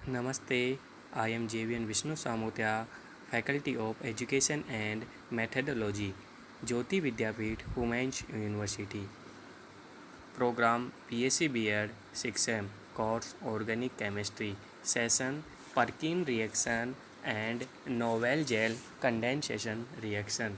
Namaste, I am JVN Vishnu Samutya, Faculty of Education and Methodology, Jyoti Vidyapeeth, Women's University. Program BSc B.Ed 6M, Course Organic Chemistry, Session Perkin Reaction and Novel Gel Condensation Reaction.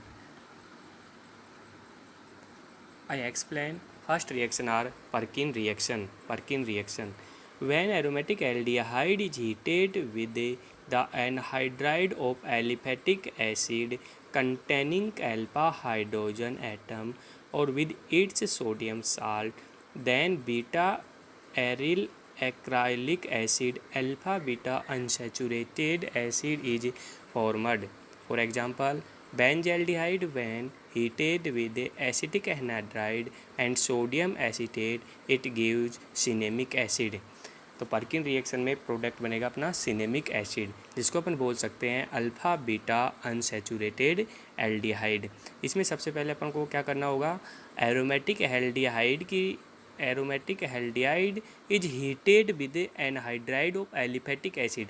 I explain first reaction are Perkin reaction. Perkin reaction. When aromatic aldehyde is heated with the anhydride of aliphatic acid containing alpha hydrogen atom or with its sodium salt, then beta aryl acrylic acid alpha beta unsaturated acid is formed. For example, benzaldehyde when heated with acetic anhydride and sodium acetate it gives cinnamic acid. तो Perkin reaction में product बनेगा अपना cinnamic acid, जिसको अपन बोल सकते हैं alpha beta unsaturated aldehyde. इसमें सबसे पहले अपन को क्या करना होगा, aromatic aldehyde is heated with anhydride of aliphatic acid.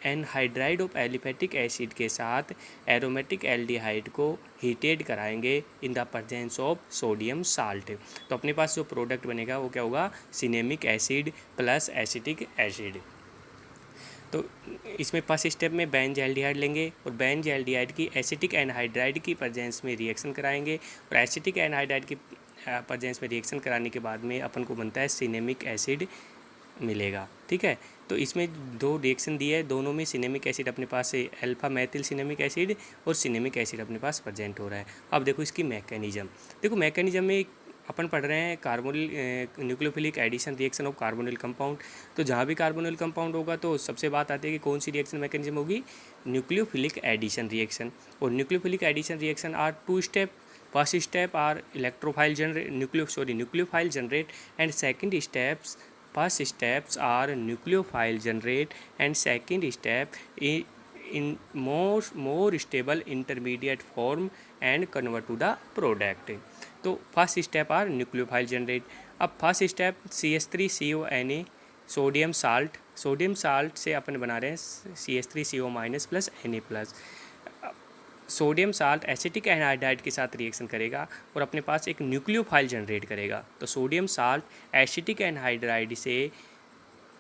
Anhydride of aliphatic acid के साथ एरोमेटिक एल्डिहाइड को हीटेड कराएंगे इन the presence of sodium salt. तो अपने पास जो प्रोडक्ट बनेगा वो क्या होगा, cinnamic acid plus acetic acid. तो इसमें फर्स्ट स्टेप में बेंज़ल्डिहाइड लेंगे और बेंज़ल्डिहाइड की एसिटिक एनहाइड्राइड की प्रेजेंस में रिएक्शन कराएंगे और एसिटिक एनहाइड्राइड की प्रेजेंस में रिएक्शन कराने के बाद में अपन को बनता है सिनेमिक एसिड मिलेगा। ठीक है, तो इसमें दो रिएक्शन दिए है, दोनों में सिनेमिक एसिड अपने पास है, अल्फा मैथिल सिनेमिक एसिड और सिनेमिक एसिड अपने पास प्रेजेंट हो रहा है। अब देखो इसकी मैकेनिज्म, देखो मैकेनिज्म में अपन पढ़ रहे हैं carbonyl nucleophilic addition reaction of carbonyl compound. तो जहाँ भी कार्बोनिल कंपाउंड होगा तो सबसे बात आती है कि कौन सी रिएक्शन मैकेनिज्म होगी, न्यूक्लियोफिलिक एडिशन रिएक्शन। और nucleophilic addition reaction are two step. First step are nucleophile generate and second steps first steps are nucleophile generate and second step in more stable intermediate form and convert to the product. तो first step are nucleophile generate. अब first step CH3CONA sodium salt से अपन बना रहे हैं CH3CO- plus Na plus. Sodium salt acetic anhydride के साथ reaction करेगा और अपने पास एक न्यूक्लियोफाइल जनरेट करेगा। तो सोडियम साल्ट एसिटिक एनहाइड्राइड से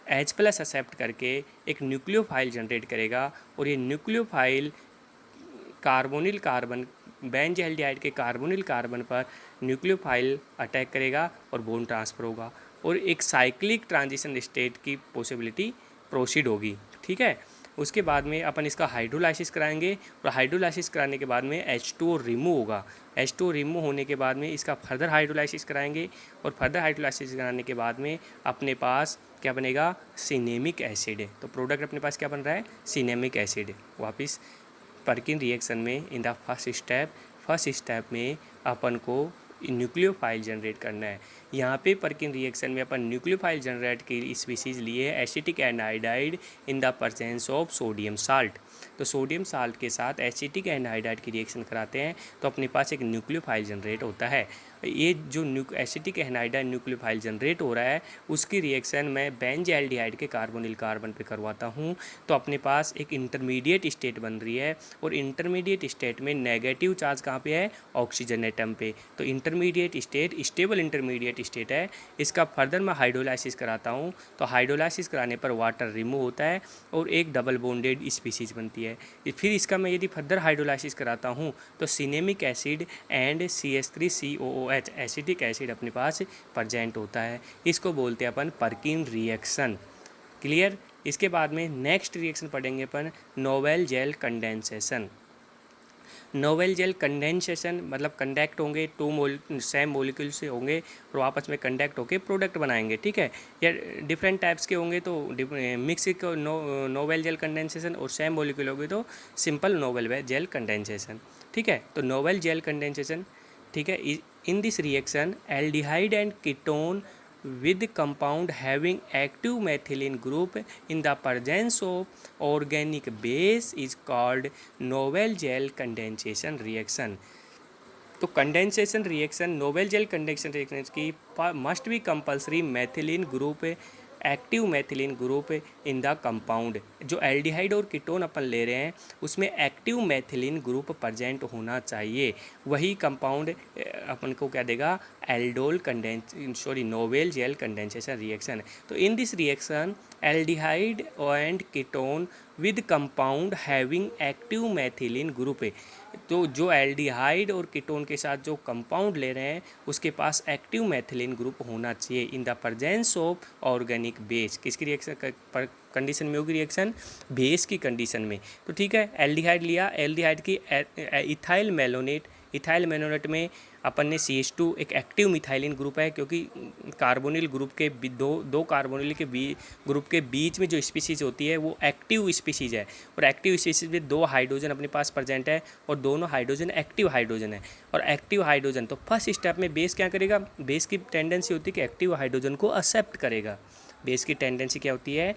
H प्लस एक्सेप्ट करके एक न्यूक्लियोफाइल जनरेट करेगा और ये न्यूक्लियोफाइल कार्बोनिल कार्बन बेंज़ल्डिहाइड के कार्बोनिल कार्बन पर न्यूक्लियोफाइल अटैक करेगा और बोन ट्रांसफ़र होगा और एक साइक्लिक ट्रांजिशन स्टेट की पॉसिबिलिटी प्रोसीड होगी। ठीक है, उसके बाद में अपन इसका हाइड्रोलाइसिस कराएंगे और हाइड्रोलाइसिस कराने के बाद में H2O रिमूव होगा। H2O रिमूव होने के बाद में इसका फर्दर हाइड्रोलाइसिस कराएंगे और फर्दर हाइड्रोलाइसिस कराने के बाद में अपने पास क्या बनेगा, सिनेमिक एसिड है। तो प्रोडक्ट अपने पास क्या बन रहा है, सिनेमिक एसिड। वापस पर्किन रिएक्शन में इन द फर्स्ट स्टेप में अपन को न्यूक्लियोफाइल जनरेट करना है। यहाँ पे पर्किन रिएक्शन में अपन न्यूक्लियोफाइल जनरेट की स्पीसीज लिए acetic anhydride in the presence of sodium salt. तो सोडियम साल्ट के साथ एसिटिक एनहाइड्राइड की रिएक्शन कराते हैं तो अपने पास एक न्यूक्लियोफाइल जनरेट होता है। ये जो एसिटिक एनहाइड्राइड न्यूक्लियोफाइल जनरेट हो रहा है उसकी रिएक्शन मैं बेंज़ल्डिहाइड के कार्बोनिल कार्बन पे करवाता हूँ तो अपने पास एक इंटरमीडिएट स्टेट बन रही है और इंटरमीडिएट स्टेट में नेगेटिव चार्ज कहाँ पे है, ऑक्सीजन एटम पे। तो intermediate state stable intermediate state है। इसका फर्दर मैं हाइड्रोलाइसिस कराता हूँ तो हाइड्रोलाइसिस कराने पर वाटर रिमूव होता है और एक डबल बॉन्डेड स्पीसीज बनती है। फिर इसका मैं यदि फर्दर हाइड्रोलाइसिस कराता हूँ तो cinnamic acid and CH3COOH acetic acid अपने पास प्रेजेंट होता है। इसको बोलते हैं अपन पर्किन रिएक्शन। क्लियर। इसके बाद में नेक्स्ट रिएक्शन पढ़ेंगे अपन Knoevenagel condensation. Knoevenagel condensation मतलब कंडक्ट होंगे, सेम मोलिक्यूल से होंगे और आपस में कंडक्ट होके प्रोडक्ट बनाएंगे। ठीक है, या डिफरेंट टाइप्स के होंगे तो मिक्स नोवेल जेल कंडेंसेशन और सेम मोलिक्यूल होंगे तो सिंपल नोवेल जेल कंडेंसेशन। ठीक है, तो नोवेल जेल कंडेंसेशन, ठीक है, इन this reaction aldehyde and ketone with compound having active methylene group in the presence of organic base is called novel gel condensation reaction। तो condensation reaction, Knoevenagel condensation reaction की must be compulsory methylene group active methylene group in the compound. जो aldehyde और ketone अपन ले रहे हैं उसमें active methylene group present होना चाहिए, वही कंपाउंड अपन को क्या देगा, aldol Knoevenagel condensation reaction. तो in this reaction aldehyde and ketone with compound having active methylene group. तो जो एल्डिहाइड और कीटोन के साथ जो कंपाउंड ले रहे हैं उसके पास एक्टिव मैथिलीन ग्रुप होना चाहिए इन the presence of organic base. किसकी रिएक्शन कंडीशन में होगी, रिएक्शन बेस की कंडीशन में। तो ठीक है, एल्डिहाइड लिया, एल्डिहाइड की इथाइल मेलोनेट, इथाइल मेलोनेट में अपन ने CH2 एक एक्टिव मिथाइलिन ग्रुप है, क्योंकि कार्बोनिल ग्रुप के दो कार्बोनिल के ग्रुप के बीच में जो स्पीसीज होती है वो एक्टिव स्पीसीज है, और एक्टिव स्पीसीज में 2 हाइड्रोजन अपने पास प्रेजेंट है और दोनों हाइड्रोजन एक्टिव हाइड्रोजन है। और एक्टिव हाइड्रोजन, तो फर्स्ट स्टेप में बेस क्या करेगा, बेस की टेंडेंसी होती है कि एक्टिव हाइड्रोजन को एक्सेप्ट करेगा। बेस की टेंडेंसी क्या होती है,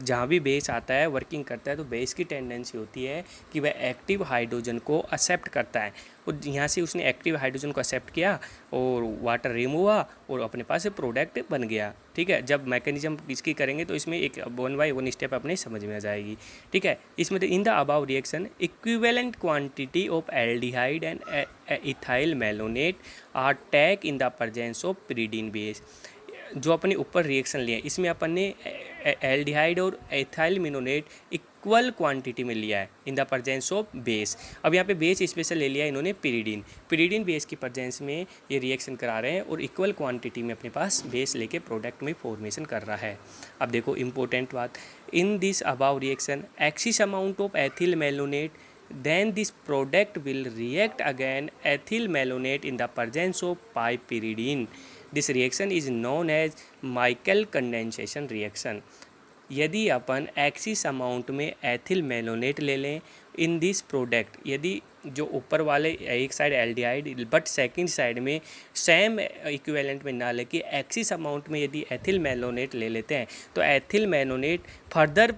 जहाँ भी बेस आता है वर्किंग करता है तो बेस की टेंडेंसी होती है कि वह एक्टिव हाइड्रोजन को एक्सेप्ट करता है, और यहाँ से उसने एक्टिव हाइड्रोजन को एक्सेप्ट किया और वाटर रिमूव हुआ और अपने पास प्रोडक्ट बन गया। ठीक है, जब मैकेनिज्म इसकी करेंगे तो इसमें एक 1 बाय 1 स्टेप अपने समझ में आ जाएगी। ठीक है, इसमें in the above reaction equivalent quantity of aldehyde and ethyl malonate are take in the presence of pyridine base. जो अपने ऊपर रिएक्शन लिए इसमें अपन ने एल्डिहाइड और एथाइल मेलोनेट इक्वल क्वांटिटी में लिया है in the presence of base. अब यहाँ पे बेस स्पेशल ले लिया इन्होंने पिरिडीन, पिरिडीन बेस की प्रेजेंस में ये रिएक्शन करा रहे हैं और इक्वल क्वांटिटी में अपने पास बेस लेके प्रोडक्ट में फॉर्मेशन कर रहा है। अब देखो इंपॉर्टेंट बात, in this above reaction axis amount of ethyl malonate, then this product will react again ethyl malonate in the presence of piperidine. This reaction is known as Michael condensation reaction. यदि अपन axis amount में ethyl malonate ले लें in this product, यदि जो ऊपर वाले एक side aldehyde but second side में सेम इक्विवेलेंट में ना लेके एक्सिस अमाउंट में यदि एथिल मेलोनेट ले लेते हैं तो एथिल मेलोनेट फर्दर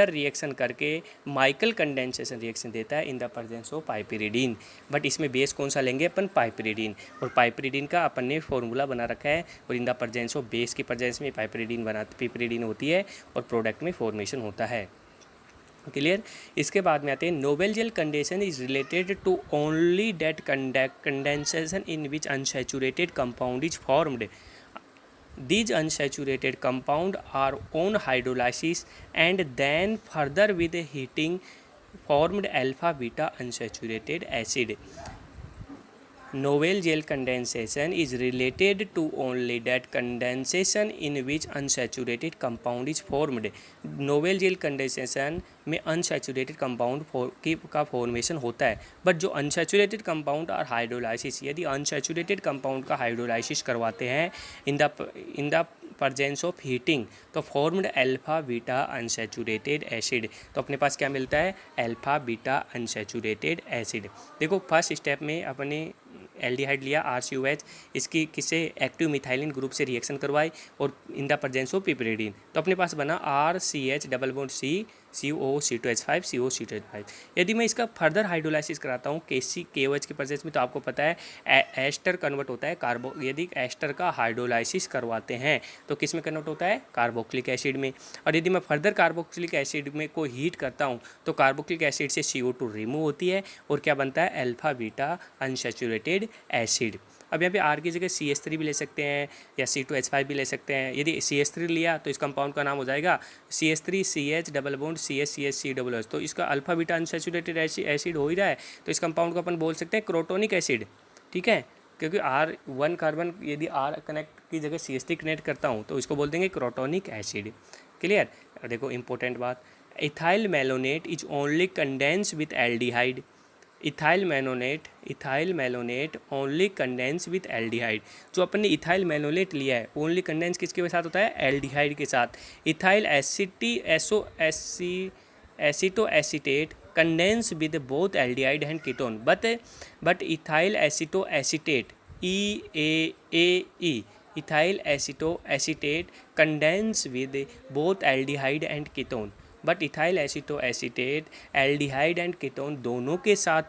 रिएक्शन करके माइकल कंडेंसेशन रिएक्शन देता है in the presence of piperidine. But इसमें बेस कौन सा लेंगे अपन, पाइपरिडीन, और पाइपरिडीन का अपन ने फॉर्मूला बना रखा है और in the presence of base की प्रेजेंस में पाइपरिडीन होती है और प्रोडक्ट में फॉर्मेशन होता है। क्लियर। इसके बाद में आते हैं Knoevenagel condensation is related to only date condensation in which unsaturated compound is formed. These unsaturated compounds are on hydrolysis and then further with heating formed alpha beta unsaturated acid. Novel gel condensation is related to only that condensation in which unsaturated compound is formed. Novel gel condensation में unsaturated compound का formation होता है, but जो unsaturated compound और hydrolysis, यदि unsaturated compound का hydrolysis करवाते हैं in the presence of heating तो formed alpha beta unsaturated acid. तो अपने पास क्या मिलता है, अल्फा बीटा अनसैचुरेटेड एसिड। देखो फर्स्ट स्टेप में अपने एल्डिहाइड लिया RCOH, इसकी किसे एक्टिव मिथाइलिन ग्रुप से रिएक्शन करवाई और in the presence of piperidine, तो अपने पास बना RCH double bond C CO2H5 CO2H5। यदि मैं इसका फर्दर हाइड्रोलाइसिस कराता हूँ KOH के प्रेजेंस में तो आपको पता है एस्टर कन्वर्ट होता है यदि एस्टर का हाइड्रोलाइसिस करवाते हैं तो किस में कन्वर्ट होता है, कार्बोक्सिलिक एसिड में। और यदि मैं फर्दर कार्बोक्सिलिक एसिड में को हीट करता हूँ तो कार्बोक्सिलिक एसिड से CO2 रिमूव होती है और क्या बनता है, अल्फा बीटा अनसैचुरेटेड एसिड। अब यहाँ पे R की जगह CH3 भी ले सकते हैं या C2H5 भी ले सकते हैं। यदि CH3 लिया तो इस कंपाउंड का नाम हो जाएगा CH3CH डबल बॉन्ड CH तो इसका अल्फा बीटा अनसैचुरेटेड एसिड हो ही रहा है, तो इस कंपाउंड को अपन बोल सकते हैं क्रोटोनिक एसिड। ठीक है, क्योंकि R1 कार्बन यदि R कनेक्ट की जगह CH3 कनेक्ट करता हूँ तो इसको बोल देंगे क्रोटोनिक एसिड। क्लियर। देखो इंपॉर्टेंट बात, ethyl malonate is only condense with aldehyde. Ethyl malonate only condense with aldehyde. जो अपन ने इथाइल मेलोनेट लिया है ओनली कंडेंस किसके साथ होता है, एल्डिहाइड के साथ। Ethyl एसिटो acetate condense with both aldehyde and ketone, but ethyl एसिटो acetate EAAE ethyl एसिटो acetate condense with both aldehyde and ketone, but ethyl एसिटो acetate aldehyde and ketone दोनों के साथ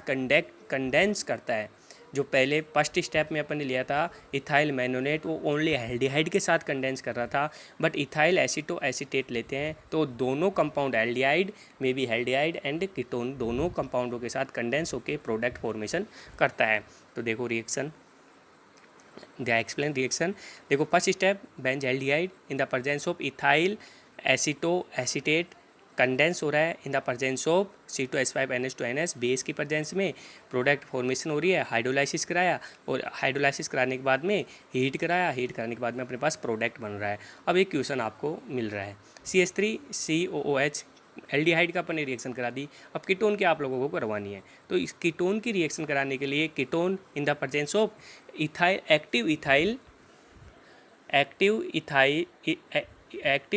कंडेंस करता है। जो पहले फर्स्ट स्टेप में अपन ने लिया था इथाइल मैनोनेट, वो ओनली एल्डिहाइड के साथ कंडेंस कर रहा था, बट इथाइल एसीटो एसीटेट लेते हैं तो दोनों कंपाउंड एल्डिहाइड में भी एल्डिहाइड एंड कीटोन दोनों कंपाउंडों के साथ कंडेंस होकर प्रोडक्ट फॉर्मेशन करता है। तो देखो रिएक्शन, दे एक्सप्लेन रिएक्शन। देखो first step, Benz aldehyde in the presence of ethyl aceto acetate condense हो रहा है in the presence of C2H5NH2NS, base की प्रेजेंस में प्रोडक्ट फॉर्मेशन हो रही है। हाइड्रोलाइसिस कराया और हाइड्रोलाइसिस कराने के बाद में हीट कराया, हीट कराने के बाद में अपने पास प्रोडक्ट बन रहा है। अब एक क्वेश्चन आपको मिल रहा है, CH3COOH एल्डिहाइड का अपन ने रिएक्शन करा दी, अब कीटोन की आप लोगों को करवानी है। तो इस कीटोन की रिएक्शन कराने के लिए ketone in the presence of ethyl active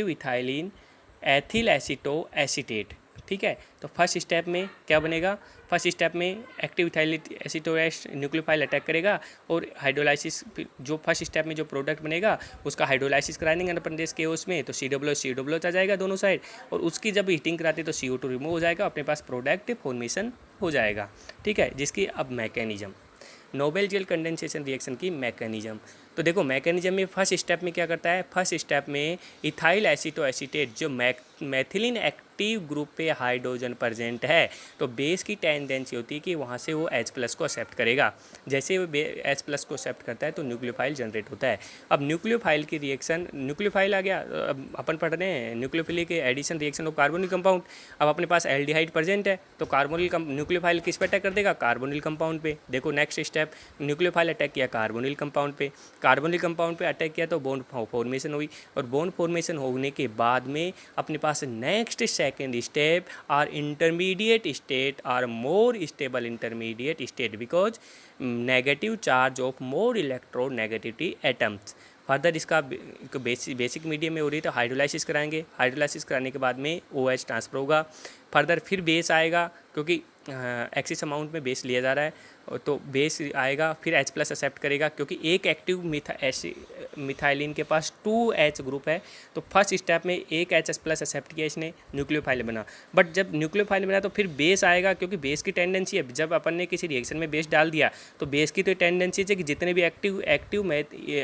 ethylene ethyl aceto acetate, ठीक है। तो फर्स्ट स्टेप में क्या बनेगा, फर्स्ट स्टेप में एक्टिव इथाइल एसीटोएस्ट न्यूक्लियोफाइल अटैक करेगा और हाइड्रोलाइसिस, जो फर्स्ट स्टेप में जो प्रोडक्ट बनेगा उसका हाइड्रोलाइसिस करा देंगे अपन देश के उसमें, तो COOH आ जाएगा दोनों साइड, और उसकी जब हीटिंग कराते तो CO2 रिमूव हो जाएगा, अपने पास प्रोडक्ट फॉर्मेशन हो जाएगा, ठीक है। जिसकी अब mechanism, Knoevenagel condensation reaction की मैकेनिज्म। तो देखो मैकेनिज्म में फर्स्ट स्टेप में क्या करता है, फर्स्ट स्टेप में इथाइल एसीटो एसीटेट जो मैथिलीन एक्टिव ग्रुप पे हाइड्रोजन प्रेजेंट है, तो बेस की टेंडेंसी होती है कि वहाँ से वो H+ को एक्सेप्ट करेगा। जैसे वो H+ को एक्सेप्ट करता है तो न्यूक्लियोफाइल जनरेट होता है। अब न्यूक्लियोफाइल की रिएक्शन, न्यूक्लियोफाइल आ गया, अब अपन पढ़ रहे हैं nucleophilic addition reaction of carbonyl compound. अब अपने पास एल्डिहाइड प्रेजेंट है तो कार्बोनिल न्यूक्लियोफाइल किस पे अटैक कर देगा, कार्बोनिल कंपाउंड पे। देखो नेक्स्ट स्टेप, न्यूक्लियोफाइल अटैक किया कार्बोनिल कंपाउंड पे, कार्बोनिल कंपाउंड पे अटैक किया तो बॉन्ड फॉर्मेशन हुई, और बॉन्ड फॉर्मेशन होने के बाद में अपने पास next second step are intermediate state are more stable intermediate state because negative charge of more electronegativity atoms. Further इसका बेसिक मीडियम में हो रही है तो हाइड्रोलाइसिस कराएंगे, हाइड्रोलाइसिस कराने के बाद में OH ट्रांसफर होगा। फर्दर फिर बेस आएगा, क्योंकि एक्सिस अमाउंट में बेस लिया जा रहा है, तो बेस आएगा, फिर H+ एक्सेप्ट करेगा, क्योंकि एक एक्टिव मिथाइलिन के पास 2H ग्रुप है, तो फर्स्ट स्टेप में एक H+ एक्सेप्ट किया इसने, न्यूक्लियोफाइल बना। बट जब न्यूक्लियोफाइल बना तो फिर बेस आएगा, क्योंकि बेस की टेंडेंसी है, जब अपन ने किसी रिएक्शन में बेस डाल दिया तो बेस की तो टेंडेंसी है कि जितने भी एक्टिव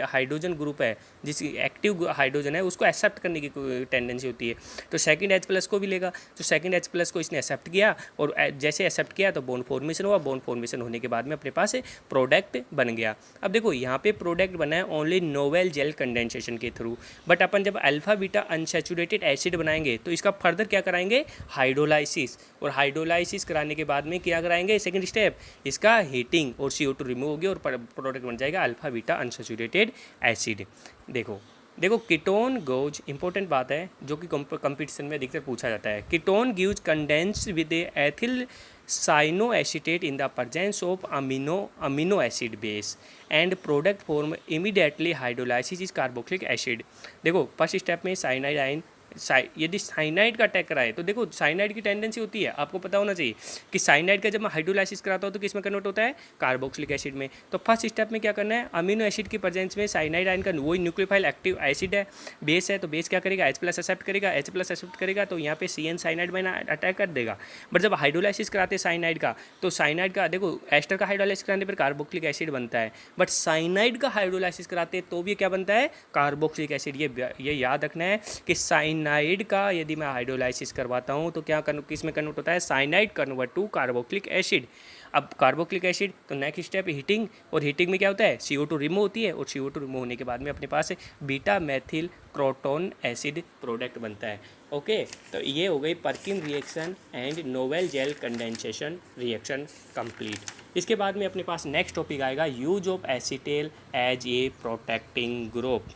हाइड्रोजन ग्रुप है, जिस एक्टिव हाइड्रोजन है उसको एक्सेप्ट करने की टेंडेंसी होती है, तो सेकंड H+ को भी लेगा। तो सेकंड H+ को इसने एक्सेप्ट किया, और जैसे एक्सेप्ट किया तो बॉन्ड फॉर्मेशन हुआ, बॉन्ड फॉर्मेशन होने के बाद में अपने पास प्रोडक्ट बन गया। अब देखो यहाँ पे प्रोडक्ट बना है ओनली नोवेल जेल कंडेंसेशन के थ्रू, बट अपन जब अल्फा बीटा अनसैचुरेटेड एसिड बनाएंगे तो इसका फर्दर क्या कराएंगे, हाइड्रोलाइसिस, और हाइड्रोलाइसिस कराने के बाद में क्या कराएंगे, सेकंड स्टेप इसका हीटिंग, और CO2 रिमूव होगी और प्रोडक्ट बन जाएगा अल्फा बीटा अनसैचुरेटेड एसिड। देखो कीटोन गोज, इंपॉर्टेंट बात है जो कि कंपटीशन में अधिकतर पूछा जाता है, ketone gives condense with ethyl cyanoacetate in the presence of amino acid base and product form immediately hydrolysis is carboxylic acid। देखो फर्स्ट स्टेप में साइनाइड आयन, यदि साइनाइड का अटैक कराए तो देखो साइनाइड की टेंडेंसी होती है, आपको पता होना चाहिए कि साइनाइड का जब मैं हाइड्रोलाइसिस कराता हूँ तो किस में कन्वर्ट होता है, कार्बोक्सिलिक एसिड में। तो फर्स्ट स्टेप में क्या करना है, अमीनो एसिड की प्रेजेंस में साइनाइड आयन का वही न्यूक्लियोफाइल एक्टिव एसिड है, बेस है, तो बेस क्या करेगा, H+ एक्सेप्ट करेगा, H+ एक्सेप्ट करेगा तो यहाँ पे CN साइनाइड में अटैक कर देगा। बट जब हाइड्रोलाइसिस कराते हैं साइनाइड का, तो साइनाइड का देखो एस्टर का हाइड्रोलाइसिस कराने पर कार्बोक्सिलिक एसिड बनता है, बट साइनाइड का हाइड्रोलाइसिस कराते हैं तो भी क्या बनता है, कार्बोक्सिलिक एसिड। ये याद रखना है कि साइनाइड का यदि मैं हाइड्रोलाइसिस करवाता हूँ तो क्या किस में कन्वर्ट होता है, cyanide convert to carboxylic acid. अब कार्बोक्सिलिक एसिड, तो नेक्स्ट स्टेप हीटिंग, और हीटिंग में क्या होता है, CO2 रिमूव होती है, और CO2 रिमूव होने के बाद में अपने पास beta methyl croton acid product बनता है। ओके, तो ये हो गई Perkin reaction and Knoevenagel condensation reaction complete. इसके बाद में अपने पास नेक्स्ट टॉपिक आएगा use of acetal as a protecting group.